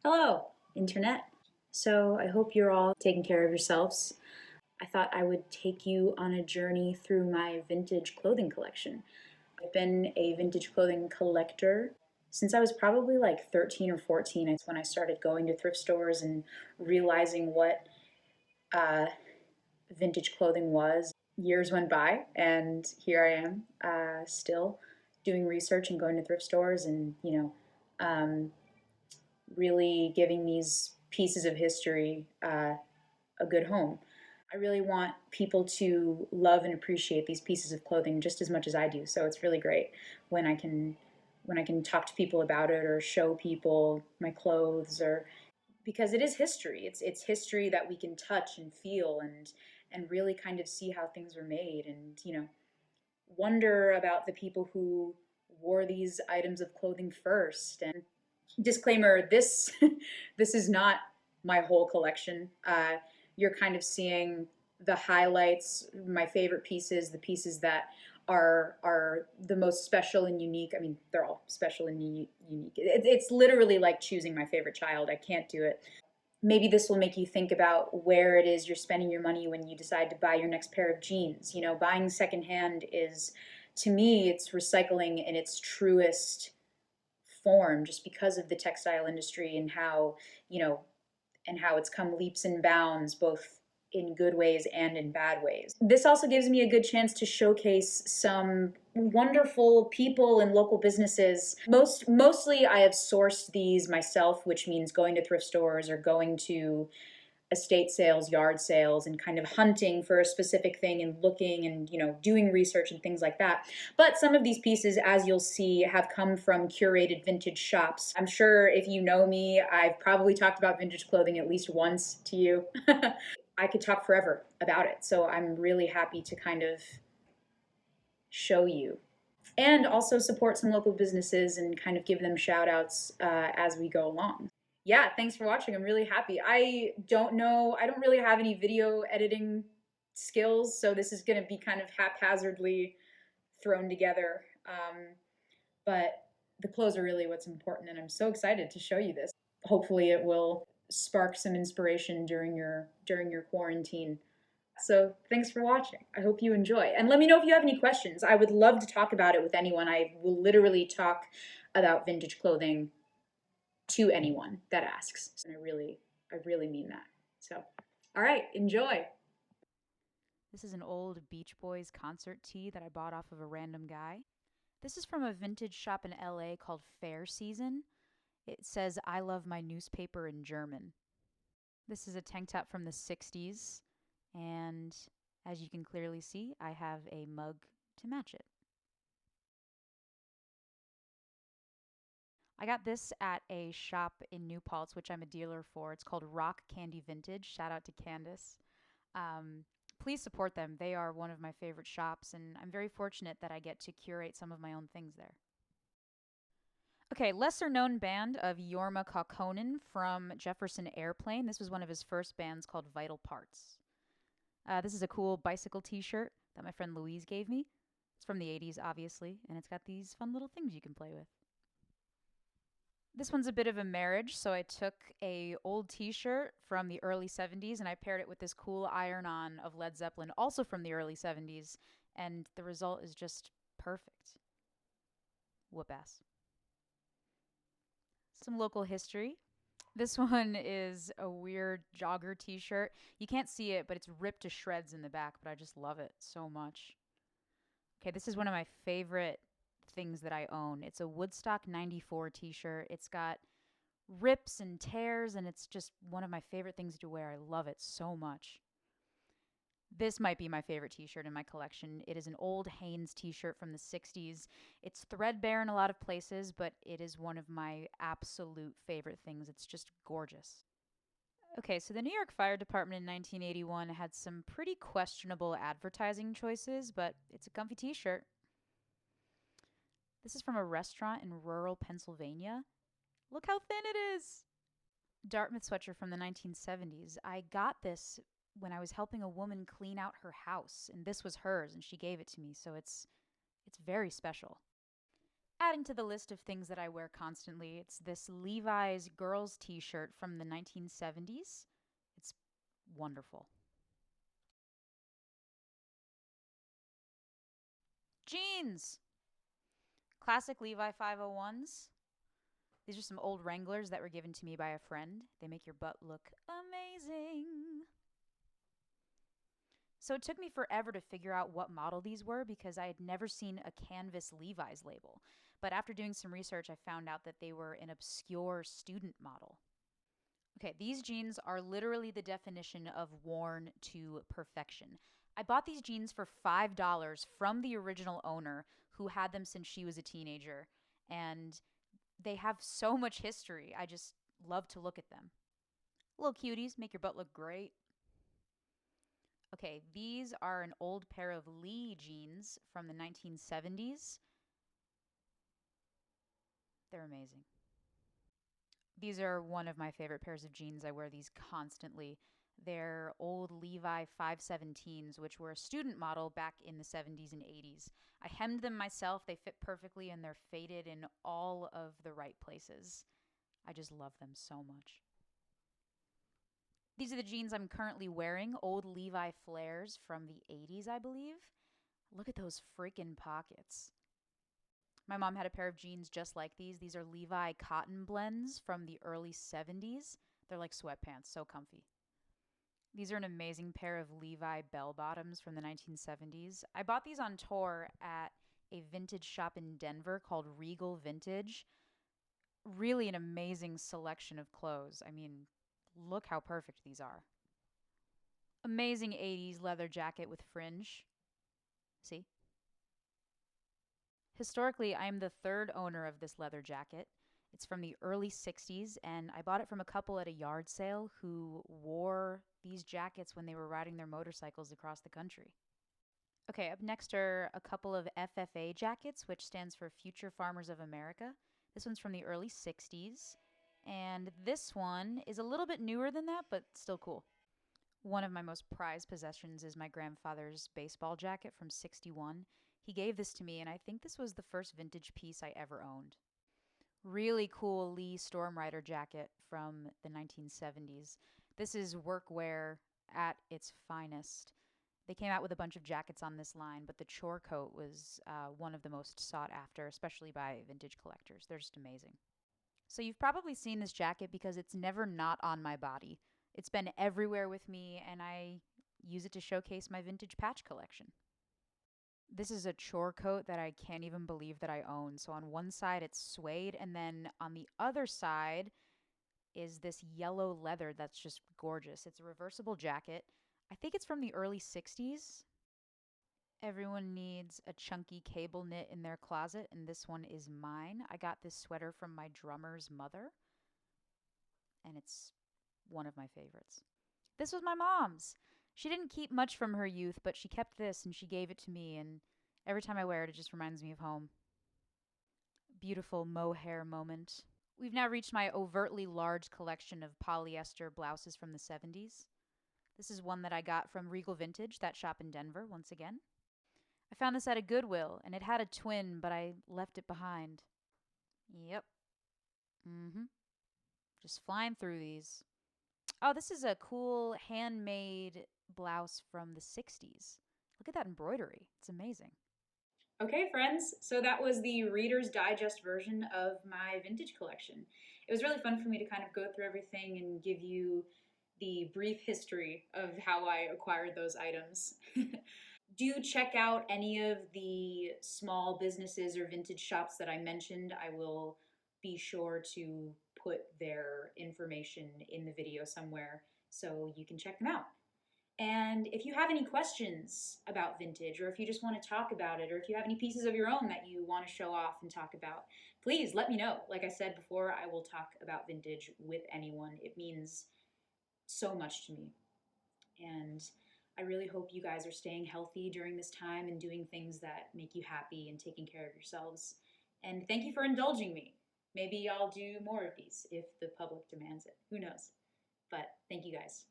Hello, Internet. So, I hope you're all taking care of yourselves. I thought I would take you on a journey through my vintage clothing collection. I've been a vintage clothing collector since I was probably like 13 or 14. It's when I started going to thrift stores and realizing what uh, vintage clothing was. Years went by, and here I am, still doing research and going to thrift stores and, really giving these pieces of history a good home. I really want people to love and appreciate these pieces of clothing just as much as I do. So it's really great when I can talk to people about it or show people my clothes, or because it is history. It's history that we can touch and feel and really kind of see how things were made, and wonder about the people who wore these items of clothing first. And disclaimer, this this is not my whole collection. You're kind of seeing the highlights, my favorite pieces, the pieces that are the most special and unique. I mean, they're all special and unique. It's literally like choosing my favorite child. I can't do it. Maybe this will make you think about where it is you're spending your money when you decide to buy your next pair of jeans. Buying secondhand is, to me, it's recycling in its truest form, just because of the textile industry and you know how it's come leaps and bounds, both in good ways and in bad ways. This also gives me a good chance to showcase some wonderful people and local businesses. Mostly I have sourced these myself, which means going to thrift stores or going to estate sales, yard sales, and kind of hunting for a specific thing and looking and doing research and things like that. But some of these pieces, as you'll see, have come from curated vintage shops. I'm sure if you know me, I've probably talked about vintage clothing at least once to you. I could talk forever about it, so I'm really happy to kind of show you and also support some local businesses and kind of give them shout outs as we go along. Yeah, thanks for watching. I'm really happy. I don't really have any video editing skills, so this is going to be kind of haphazardly thrown together. But the clothes are really what's important, and I'm so excited to show you this. Hopefully, it will spark some inspiration during your quarantine. So thanks for watching. I hope you enjoy. And let me know if you have any questions. I would love to talk about it with anyone. I will literally talk about vintage clothing to anyone that asks. And I really mean that. So, all right, enjoy. This is an old Beach Boys concert tee that I bought off of a random guy. This is from a vintage shop in LA called Fair Season. It says, I love my newspaper in German. This is a tank top from the 60s, and as you can clearly see, I have a mug to match it. I got this at a shop in New Paltz, which I'm a dealer for. It's called Rock Candy Vintage. Shout out to Candace. Um, please support them. They are one of my favorite shops, and I'm very fortunate that I get to curate some of my own things there. Okay, lesser known band of Jorma Kaukonen from Jefferson Airplane. This was one of his first bands called Vital Parts. This is a cool bicycle t shirt that my friend Louise gave me. It's from the 80s, obviously, and it's got these fun little things you can play with. This one's a bit of a marriage, so I took a old t-shirt from the early 70s and I paired it with this cool iron-on of Led Zeppelin, also from the early 70s, and the result is just perfect. Whoop ass. Some local history. This one is a weird jogger t-shirt. You can't see it, but it's ripped to shreds in the back, but I just love it so much. Okay, this is one of my favorite things that I own. It's a Woodstock 94 t-shirt. It's got rips and tears, and it's just one of my favorite things to wear. I love it so much. This might be my favorite t-shirt in my collection. It is an old Hanes t-shirt from the 60s. It's threadbare in a lot of places, but it is one of my absolute favorite things. It's just gorgeous. Okay, so the New York Fire Department in 1981 had some pretty questionable advertising choices, but it's a comfy t-shirt. This is from a restaurant in rural Pennsylvania. Look how thin it is! Dartmouth sweatshirt from the 1970s. I got this when I was helping a woman clean out her house, and this was hers, and she gave it to me, so it's very special. Adding to the list of things that I wear constantly, it's this Levi's girls t shirt from the 1970s. It's wonderful. Jeans! Classic Levi 501s. These are some old Wranglers that were given to me by a friend. They make your butt look amazing. So it took me forever to figure out what model these were because I had never seen a canvas Levi's label. But after doing some research, I found out that they were an obscure student model. Okay, these jeans are literally the definition of worn to perfection. I bought these jeans for $5 from the original owner who had them since she was a teenager. And they have so much history. I just love to look at them. Little cuties, make your butt look great. Okay, these are an old pair of Lee jeans from the 1970s. They're amazing. These are one of my favorite pairs of jeans. I wear these constantly. They're old Levi 517s, which were a student model back in the 70s and 80s. I hemmed them myself. They fit perfectly and they're faded in all of the right places. I just love them so much. These are the jeans I'm currently wearing, old Levi flares from the 80s, I believe. Look at those freaking pockets. My mom had a pair of jeans just like these. These are Levi cotton blends from the early 70s. They're like sweatpants, so comfy. These are an amazing pair of Levi bell bottoms from the 1970s. I bought these on tour at a vintage shop in Denver called Regal Vintage. Really an amazing selection of clothes. I mean, look how perfect these are. Amazing 80s leather jacket with fringe. See? Historically, I am the third owner of this leather jacket. It's from the early 60s, and I bought it from a couple at a yard sale who wore these jackets when they were riding their motorcycles across the country. Okay, up next are a couple of FFA jackets, which stands for Future Farmers of America. This one's from the early 60s, and this one is a little bit newer than that, but still cool. One of my most prized possessions is my grandfather's baseball jacket from 61. He gave this to me, and I think this was the first vintage piece I ever owned. Really cool Lee Storm Rider jacket from the 1970s. This is workwear at its finest. They came out with a bunch of jackets on this line, but the chore coat was one of the most sought after, especially by vintage collectors. They're just amazing. So you've probably seen this jacket because it's never not on my body. It's been everywhere with me, and I use it to showcase my vintage patch collection. This is a chore coat that I can't even believe that I own. So on one side it's suede, and then on the other side is this yellow leather that's just gorgeous. It's a reversible jacket. I think it's from the early 60s. Everyone needs a chunky cable knit in their closet, and this one is mine. I got this sweater from my drummer's mother, and it's one of my favorites. This was my mom's. She didn't keep much from her youth, but she kept this and she gave it to me, and every time I wear it, it just reminds me of home. Beautiful mohair moment. We've now reached my overtly large collection of polyester blouses from the 70s. This is one that I got from Regal Vintage, that shop in Denver, once again. I found this at a Goodwill, and it had a twin, but I left it behind. Yep. Just flying through these. Oh, this is a cool handmade blouse from the 60s. Look at that embroidery. It's amazing. Okay, friends, so that was the Reader's Digest version of my vintage collection. It was really fun for me to kind of go through everything and give you the brief history of how I acquired those items. Do check out any of the small businesses or vintage shops that I mentioned. I will be sure to put their information in the video somewhere so you can check them out. And if you have any questions about vintage, or if you just want to talk about it, or if you have any pieces of your own that you want to show off and talk about, please let me know. Like I said before, I will talk about vintage with anyone. It means so much to me. And I really hope you guys are staying healthy during this time and doing things that make you happy and taking care of yourselves. And thank you for indulging me. Maybe I'll do more of these if the public demands it. Who knows? But thank you guys.